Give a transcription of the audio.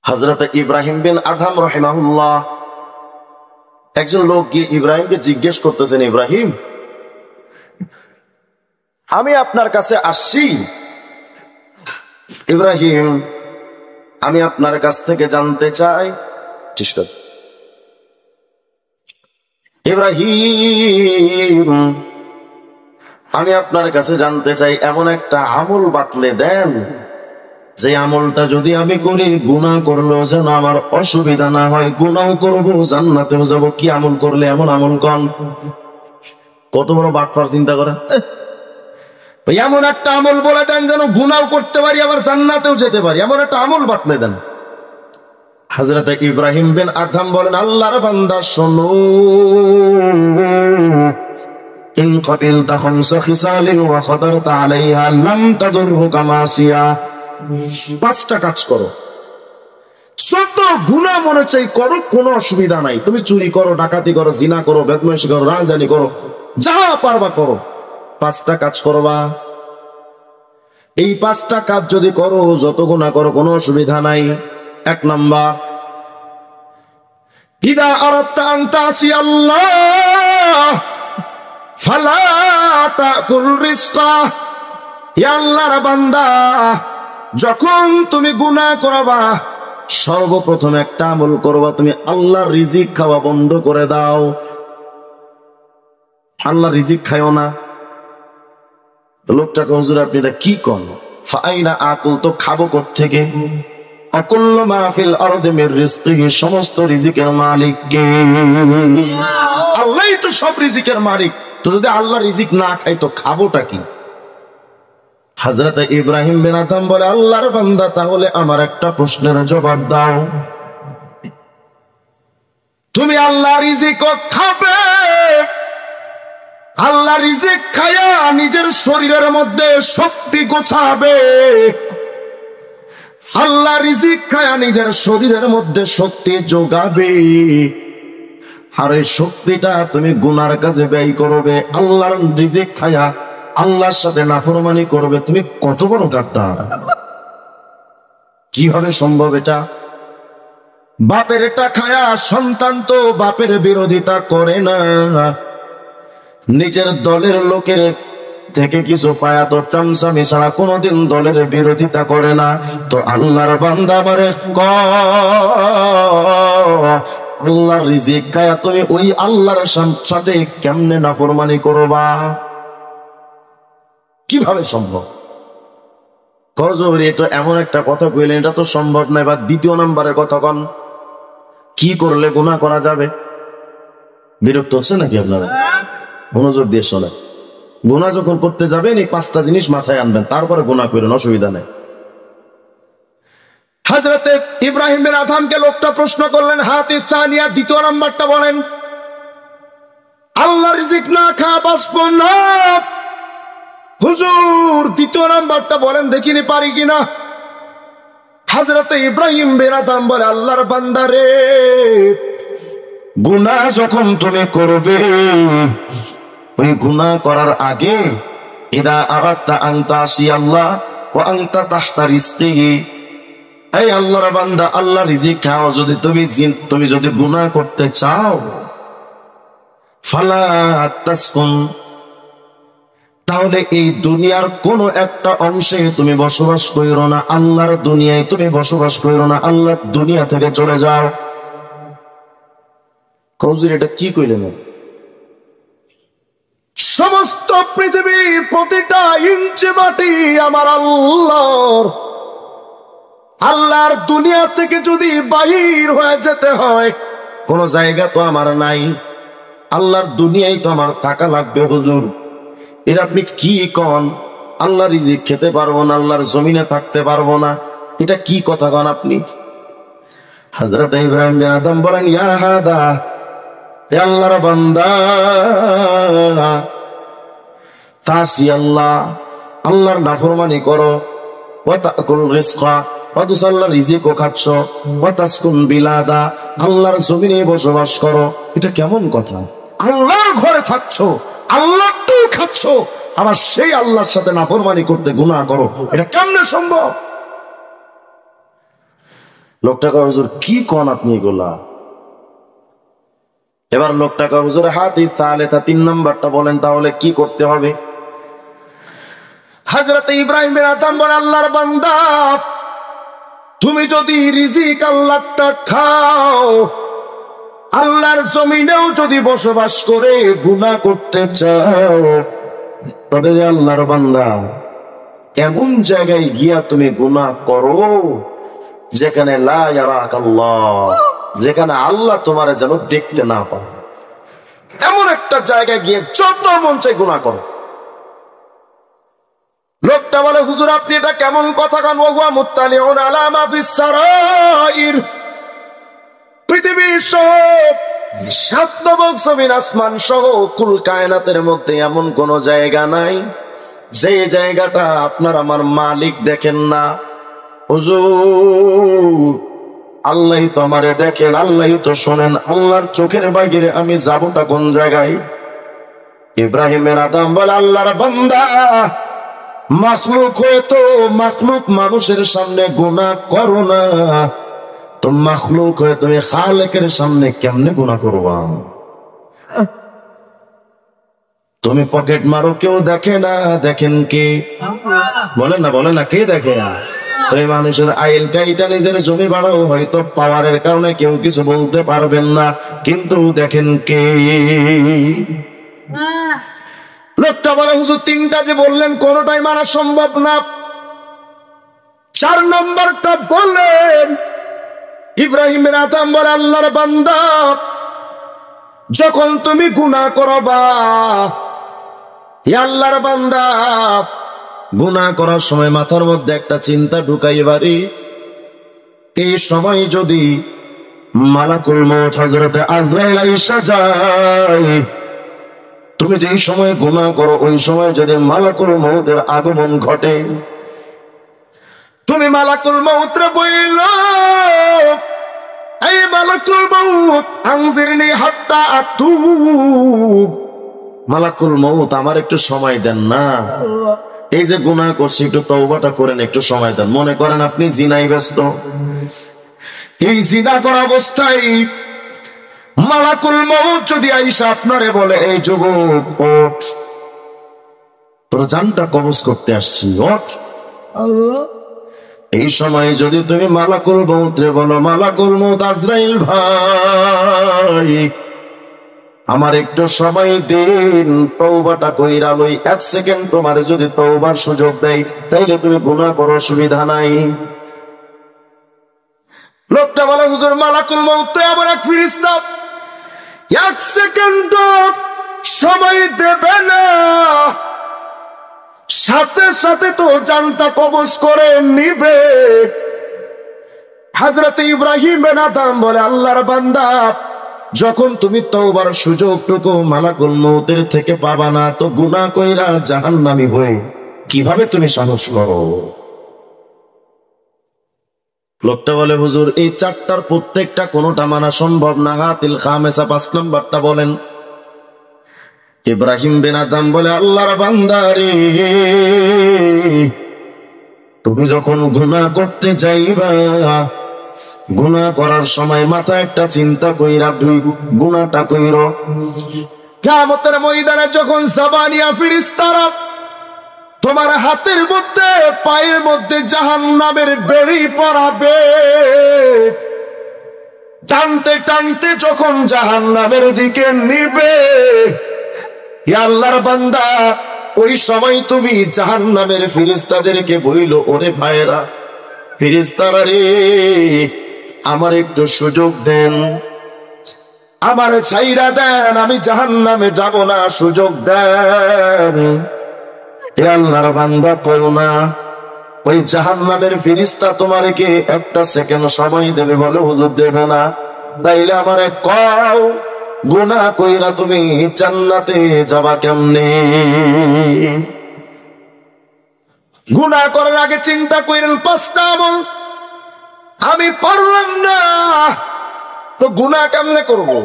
হযরত ইব্রাহিম বিন Adham রাহিমাহুল্লাহ একজন লোক গিয়ে ইব্রাহিমকে জিজ্ঞেস করতেছেন, ইব্রাহিম, আমি আপনার কাছে আসছি, ইব্রাহিম আমি আপনার কাছ থেকে জানতে চাই, ইব্রাহিম আমি আপনার কাছে জানতে চাই এমন একটা আমল বাতলে দেন যে আমলটা যদি আমি করি গুনাহ করলেও যেন আমার অসুবিধা না হয়, গুনাহ করবো জান্নাতেও যাব। কি আমল করলে এমন আমল কন? কত বড় বাটপার চিন্তা করে। এমন একটা আমল বলে দেন যেন গুনাহ করতে পারি আবার জান্নাতেও যেতে পারি, এমন একটা আমল বাতলে দেন। হযরত ইব্রাহিম বিন আদহাম বলেন, আল্লাহর বান্দা শোনো, ইন কাতিলতা খামসা খিসালিন ওয়া খাদারতা আলাইহা লাম তাদুররুকা মাসিয়া। পাঁচটা কাজ করো, যত গুনাহ মনে চাই করো, কোনো অসুবিধা নাই। তুমি চুরি করো, ডাকাতি করো, জিনা করো, বদমাইশি করো, রাজধানী করো, যা পারবা করো, পাঁচটা কাজ করবা। এই পাঁচটা কাজ যদি করো, যত গুনাহ করো কোনো অসুবিধা নাই। এক নাম্বার, ইদা আরাদতা আন তাসি আল্লাহ ফালা তাকুল রিজকা। হে আল্লাহর বান্দা, যখন তুমি গুনাহ করবা সর্বপ্রথম একটা আমল করবা, তুমি আল্লাহর রিজিক খাওয়া বন্ধ করে দাও। আল্লাহর রিজিক খায়ও না। লোকটাকে, হুজুর আপনি এটা কি করেন? ফাইনা আকুল, তো খাবো কোত্থেকে? আকুল্লু মা ফিল আরদি মির রিজকিহি, সমস্ত রিজিকের মালিক কে? আল্লাহই তো সব রিজিকের মালিক। তো যদি আল্লাহ রিজিক না খাই তো খাবোটা কি? হযরত ইব্রাহিম বিন আদহাম বলে, আল্লাহর বান্দা তাহলে আমার একটা প্রশ্নের জবাব দাও, তুমি আল্লাহ রিজিক খাবে, আল্লাহ রিজিক খায়া নিজের শরীরের মধ্যে শক্তি গোছাবে, আল্লাহ রিজিক খায়া নিজের শরীরের মধ্যে শক্তি যোগাবে, আর এই শক্তিটা তুমি গুনার কাজে ব্যয় করবে, আল্লাহর রিজিক খায়া আল্লাহর সাথে নাফরমানি করবে, তুমি কত বড় গাদ্দার! কিভাবে সম্ভব এটা? বাপের এটা খায়া সন্তান তো বাপের বিরোধিতা করে না, নিজের দলের লোকের থেকে কিছু পায়া তো চামচামি ছাড়া কোনোদিন দলের বিরোধিতা করে না। তো আল্লাহর বান্দা বারে আল্লাহর রিজিক খায়া তুমি ওই আল্লাহর সাথে কেমনে নাফরমানি করবা? কিভাবে সম্ভব? কজর এটা এমন একটা কথা কইলেন, এটা তো সম্ভব নয়। বা দ্বিতীয় নম্বরের কথা কন, কি করলে গুনাহ করা যাবে? বিরক্ত হচ্ছে নাকি আপনারা? মনোযোগ দিয়ে শোনেন। গুনাহ যখন করতে যাবেন এই পাঁচটা জিনিস মাথায় আনবেন, তারপরে গুনাহ করেন, অসুবিধা নেই। হযরত ইব্রাহিম বিন আদহামকে লোকটা প্রশ্ন করলেন, হাতি সানিয়া, দ্বিতীয় নাম্বারটা বলেন। আল্লাহ রিজিক না খা বাঁচব না। হুজুর দ্বিতীয় নাম্বারটা বলেন দেখিনি, পারি কিনা? হযরত ইব্রাহিম বিন আদহাম বলে, আল্লাহর বান্দা রে, গুনাহ যখন তুমি করবে, ওই গুনাহ করার আগে ইদা আরাদতা আন তাসি আল্লাহ ওয়া আনতা তাহতা রিজকিহি, এই আল্লাহর বান্দা, আল্লাহ রিজিক খাও, যদি তুমি যদি গুনাহ করতে চাও, ফালা তাসকুন, তাহলে এই দুনিয়ার কোন একটা অংশে তুমি বসবাস করো না, আল্লাহর দুনিয়ায় তুমি বসবাস করো না, আল্লাহর দুনিয়া থেকে চলে যাও। কৌজির এটা কি কইলেন? সমস্ত পৃথিবীর প্রতিটা ইঞ্চি মাটি আমার আল্লাহর। আল্লাহর দুনিয়া থেকে যদি বাহির হয়ে যেতে হয়, কোন জায়গা তো আমার নাই, আল্লাহর দুনিয়ায় তো আমার থাকা লাগবে। হুজুর এটা আপনি কি কন? আল্লাহ রিজিক খেতে পারবো না, আল্লাহর জমিনে থাকতে পারবো না, এটা কি কথা কন আপনি? হযরত ইব্রাহিম বিন আদহাম বলেন, ইয়া হাদা, হে আল্লাহর বান্দা, তাসি আল্লাহ, আল্লাহর নাফরমানি করো, ওয়া তাকুল রিজকা, অথচ আল্লাহর রিজিকও খাচ্ছ, ওয়া তাসকুন বিলাদা, আল্লাহর জমিনে বসবাস করো, এটা কেমন কথা? আল্লাহর ঘরে থাকছো, আল্লাহর তো খাচ্ছ, আবার সেই আল্লাহর সাথে নাফরমানি করতে গুনাহ করো, এটা কেমনে সম্ভব? লোকটা কয় হুজুর কি কোন আপনি এগুলা? এবার লোকটা কয় হুজুর হাদিস সালেসা 3 নাম্বারটা বলেন তাহলে কি করতে হবে? হযরত ইব্রাহিম বিন আদম বলে আল্লাহর বান্দা, তুমি যদি রিজিক আল্লাহটা খাও, আল্লাহর জমিনেও যদি বসবাস করে গুনাহ করতে চাও, তবে আল্লাহর বান্দা এমন জায়গায় গিয়া তুমি গুনাহ করো যেখানে লা ইয়ারাকাল্লাহ, যেখানে আল্লাহ তোমার যেন দেখতে না পায়, এমন একটা জায়গায় গিয়ে যত মন চাই গুনাহ করো। লোকটা বলে হুজুর আপনি এটা কেমন কথা কান? ওয়া মুত্তালিউন আলা মা ফিস সারাইর, পৃথিবীর সব সাতবক জমিন আসমান সহ কুল কায়নাতের মধ্যে এমন কোন জায়গা নাই যে জায়গাটা আপনার আমার মালিক দেখেন না। হুজুর আল্লাহই তো আমারে দেখেন, আল্লাহই তো শোনেন, আল্লাহর চোখের বাইরে আমি যাবোটা কোন জায়গায়? ইব্রাহিমের আদম বলে আল্লাহর বান্দা, মাখলুক হয়তো মাখলুক মানুষের সামনে গুনাহ করো না, তো মাখলুক হয়ে তুমি খালেকের সামনে কেমনে গুনাহ করবা? তুমি পকেট মারো কেউ দেখে না, দেখেন কে? বলেন না বলেন না, কে দেখে? তুমি মানুষের আইল কাইটা নিজের জমি বাড়াও, হয়তো পাওয়ারের কারণে কেউ কিছু বলতে পারবেন না, কিন্তু দেখেন কে? লোকটা বলে হুজুর 3টা যে বললেন কোনটাই মানা সম্ভব না, 4 নম্বরটা বললেন। ইব্রাহিমের আদম বলে আল্লাহর বান্দা, যখন তুমি গুনাহ করবা, হে আল্লাহর বান্দা, গুনাহ করার সময় মাথার মধ্যে একটা চিন্তা ঢুকাইবারি, এই সময় যদি মালাকুল মউত হযরতে আজরাইল আইসা যায়, তুমি যেই সময় গুনাহ করো ওই সময় যদি মালাকুল মউতের আগমন ঘটে, তুমি মালাকুল মউতরে বইলো, এই মালাকুল মউত আনজিরনি হাত্তা আতুব, মালাকুল মউত আমার একটু সময় দেন না, এই যে গুনাহ করছি একটু তওবাটা করেন, একটু সময় দেন। মনে করেন আপনি জিনায় ব্যস্ত, এই জিনা করা অবস্থায় মালাকুল মউত যদি আইসা আপনারে বলে এই যুবক ওঠ, তোর জানটা কবজ করতে আসছি, ওঠ। এই সময় যদি তুমি মালাকুল মউতরে বলো, মালাকুল মউত আজরাইল ভাই আমার একটু সময় দিন, তওবাটা কইরা লই, 1 সেকেন্ড তোমার যদি তওবার সুযোগ দেয় তাইলে তুমি গুনাহ করো, অসুবিধা নাই। লোকটা বলে হুজুর মালাকুল মউত তো এমন এক ফেরেশতা, 1 সেকেন্ড সময় দেবে না, সাথে সাথে তো জানটা কবজ করে নিবে। হযরত ইব্রাহিম বিন আদম বলে আল্লাহর বান্দা, যখন তুমি তওবার সুযোগটুকু মালাকুল মউতের থেকে পাবা না, তো গুনাহ কইরা জাহান্নামী হয়ে কিভাবে তুমি সাহস করো? লোকটা বলে হুজুর এই 4টার প্রত্যেকটা কোনটা মানা সম্ভব না। হাতিল খামেসা 5 নাম্বারটা বলেন। ইব্রাহিম বিন আদম বলে আল্লাহর বান্দা রে, তুমি যখন গুনাহ করতে যাইবা, গুনাহ করার সময় মাথায় একটা চিন্তা কইরা গুনাহটা কইরো। কিয়ামতের ময়দানে যখন জাবানিয়া ফেরেশতারা তোমার হাতের মধ্যে পায়ের মধ্যে জাহান্নামের বেড়ি পরাবে, টানতে টানতে যখন জাহান্নামের দিকে নিবে, হে আল্লাহর বান্দা, ওই সময় তুমি জাহান্নামের ফেরেশতাদেরকে বইলো, ওরে ভাইরা ফেরেশতারা রে, আমার একটু সুযোগ দেন, আমার ছাইরা দেন, আমি জাহান্নামে যাব না, সুযোগ দেন। হে আল্লাহর বান্দা করো না, ওই জাহান্নামের ফেরেশতা তোমাকে 1 সেকেন্ড সময় দেবে, বলে হুজুর দেবে না, তাইলে আমারে কও গুনাহ কইরা তুমি জান্নাতে যাবা কেমনে? গুনাহ করার আগে চিন্তা কইরেন 5টা আমল, আমি পারলাম না তো গুনাহ কেমনে করবো?